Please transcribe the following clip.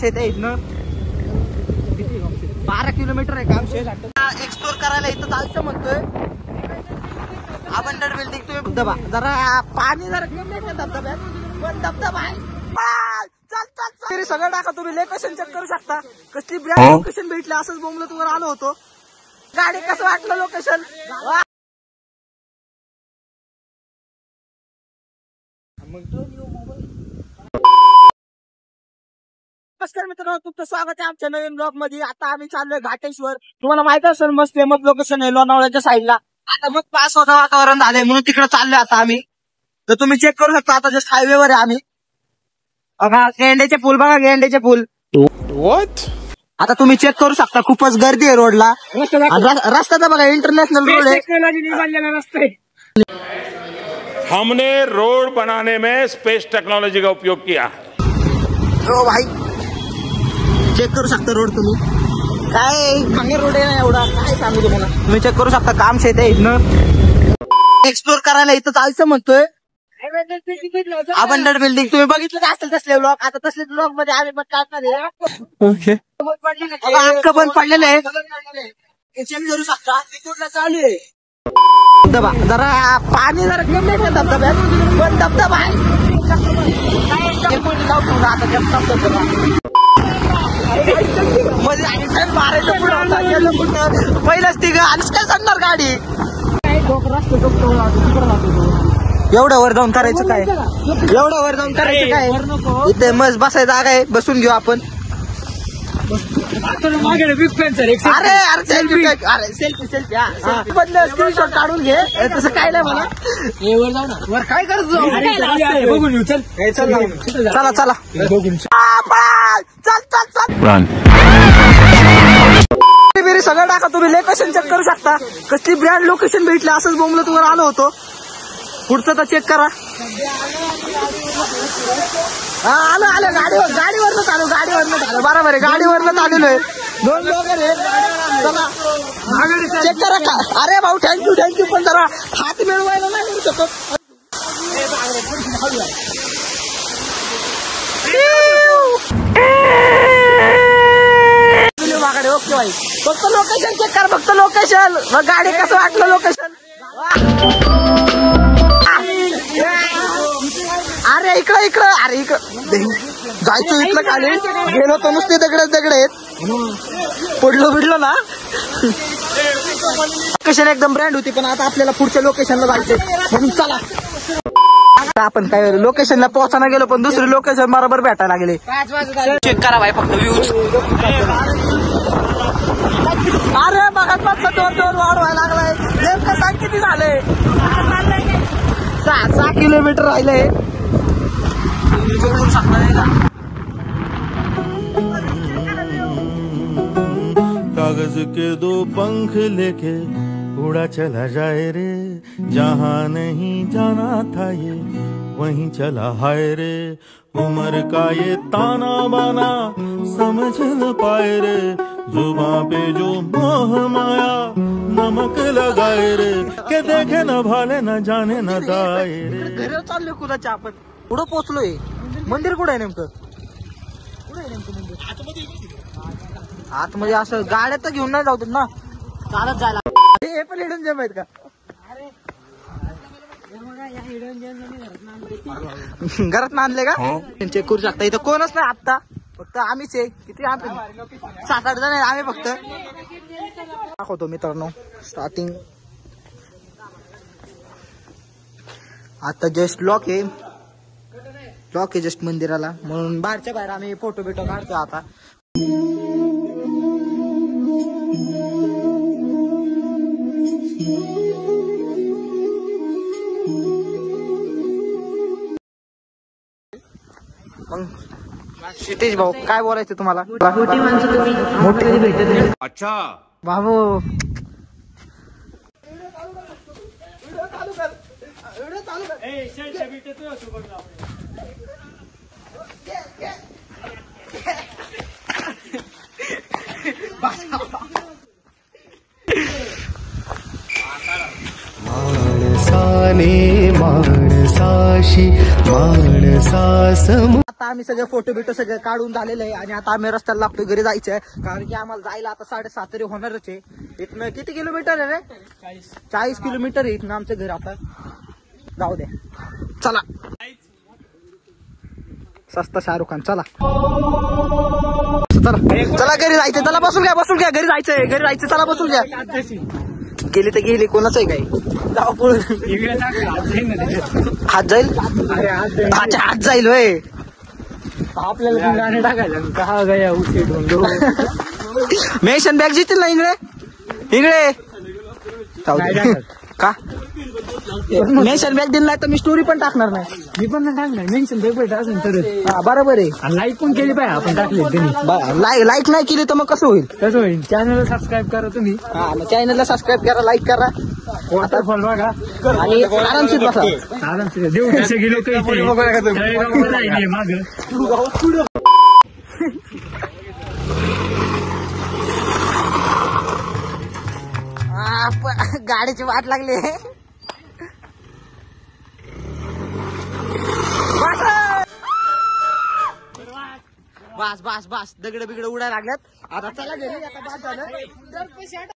शेत आहे इथनं 12 किलोमीटर आहे काम शेत. एक्सप्लोर करायला इथं चालतं म्हणतोय. अबंडड बिल्डिंग तुम्ही धबधबा जरा पाणी जरा कमी आहे धबधब्यात पण धबधबा आहे. चल चल चल सगळं टाका तुम्ही लोकेशन चेक करू शकता. कसली ब्रँड लोकेशन भेटले असंच बोंबलं तुम्हाला आलो होतो. गाडी कसं वाटलं लोकेशन. नमस्कार मित्रांनो, तुमचं स्वागत आहे आमच्या नवीन ब्लॉग मध्ये. आता आम्ही चाललोय घाटेश्वर. तुम्हाला माहित असेल मस्त फेमस लोकेशन आहे लोणावळ्याच्या साईडला. आता मग पास होता वातावरण झालंय म्हणून तिकडे चाललोय आता आम्ही. तर तुम्ही चेक करू शकता आता जस्ट हायवे वर आहे आम्ही. बघा गेंड्याचे पूल, बघा गेंड्याचे पूल. आता तुम्ही चेक करू शकता खूपच गर्दी आहे रोडला. रस्ता तर बघा इंटरनॅशनल रोड आहे. हमने रोड बनाने में स्पेस टेक्नोलॉजी का उपयोग किया. हो भाई चेक करू शकता रोड तुम्ही. काय भांगर रोड आहे ना एवढा, काय सांगू तुम्हाला. तुम्ही चेक करू शकता काम शेत आहे इथनं. एक्सप्लोर करायला इथं चालतं म्हणतोय. अबंडड बिल्डिंग तुम्ही बघितलं का असेल तसले ब्लॉग. आता तसले ब्लॉग मध्ये आम्ही पण टाकणार आहे. हक्क पण पडलेले आहे. चेक करू शकता तिकडला चालू आहे धबधबा. जरा पाणी जरा कमी आहे धबधब्यात पण धबधबा आहे. मारायचं पुढं पहिलंच ती आणि काय सांगणार गाडी. एवढं वर जाऊन करायचं काय, एवढं वर जाऊन करायचं काय. इथे मस्त बसायचं जागा आहे, बसून घेऊ आपण. अरे अरे सेल्फी, अरे सेल्फी सेल्फी बदल स्क्रीनशॉट काढून घे. तसं काय नाही मला. वर काय करतो बघून येऊ. चल चला चला चल चल चल. बेरी सगळं टाका तुम्ही लोकेशन चेक करू शकता. कसली ब्रँड लोकेशन भेटले असंच बोंबलं तुम्हाला आलो होतो. पुढचं तर चेक करा. हा आलो आलो गाडीवरनं चालू बरोबर आहे. गाडीवरनं चालू आहे. 2 लोक आहे. चला चेक करा का. अरे भाऊ थँक्यू पण जरा हात मिळवायला नाही मिळू शकत. ओके भाई फक्त लोकेशन चेक कर, फक्त लोकेशन. गाडी कसं वाटलं लोकेशन. अरे इकडं अरे इकडं जायचं इकडं खाली गेलो तर नुसते दगड आहेत. पडलो बिडलो ना. लोकेशन एकदम ब्रँड होती पण आता आपल्याला पुढच्या लोकेशनला जायचंय म्हणून चला. आपण काय लोकेशनला पोहोचायला गेलो पण दुसरी लोकेशन बरोबर भेटायला लागले. चेक करा भाई फक्त व्ह्यूज. अरे बघा फक्त 2 वाढवायला लागलाय. नेमकं सांग किती झाले. 6 किलोमीटर राहिलंय. कागज के 2 पंख लेके उड़ा चला जाए रे. जहाँ नहीं जाना था ये वहीं चला हाय रे. उम्र का ये ताना बाना समझ न पाए रे. जुबां पे जो मोह माया नमक लगाए रे. के देखे न भाले न जाने न दाए रे. घरी चाललोय कुणाच्या आपण. पुढं पोहोचलोय. मंदिर कुठं आहे नेमकं. आतमध्ये असं गाड्या तर घेऊन नाही जाऊ देत ना, चालत जायला. हे पण हिडन जेम आहेत का. घरात आणले का. चेक करू शकता इथं कोणच नाही आता, फक्त आम्हीच आहे. किती आम्ही 7-8 जण आहे आम्ही फक्त. दाखवतो मित्रांनो स्टार्टिंग. आता जस्ट लॉक आहे जस्ट मंदिराला म्हणून बाहेरच्या बाहेर आम्ही फोटो बिटो काढतो आता. मग क्षितिज भाऊ काय बोलायचं तुम्हाला. मोठी माणसं तुम्ही भेटत नाही. अच्छा भाऊ माणसाने माणसाशी माणसासम. आता आम्ही सगळे फोटो बिटो सगळं काढून झालेलं आहे आणि आता आम्ही रस्त्याला लागतो घरी जायचंय कारण की आम्हाला जायला आता 7:30 तरी होणारच आहे. इथनं किती किलोमीटर आहे रे? 40 किलोमीटर आहे इथनं आमचं घर. आता जाऊ दे चला. सस्ता शाहरुख खान चला चला घरी जायचंय. चला बसून घ्या घरी जायचंय चला बसून घ्या. गेली तर गेली कोणाच आहे काही जाऊ पुढे. हात जाईल अच्छा हात जाईल होय. आपल्याला गाणे टाकायला का गया उशी मेन्शन बॅग जितील ना इकडे का मेन्शन बॅग दिला नाही तर मी स्टोरी पण टाकणार नाही. मी पण नाही टाकणार मेन्शन पेपर असेल तर बरोबर आहे. लाईक पण केली पाहिजे आपण टाकली त्यांनी. लाईक नाही केली तर मग कसं होईल? कसं होईल? चॅनलला सबस्क्राईब करा तुम्ही. मग चॅनलला सबस्क्राईब करा लाईक करा वॉटरफॉल बघा आणि आरामशीर बसा. आरामशीर देऊ कसे गेलो माग. गाडीची वाट लागली. बस दगड बिगड उडायला लागल्यात. आता चला घरी आता.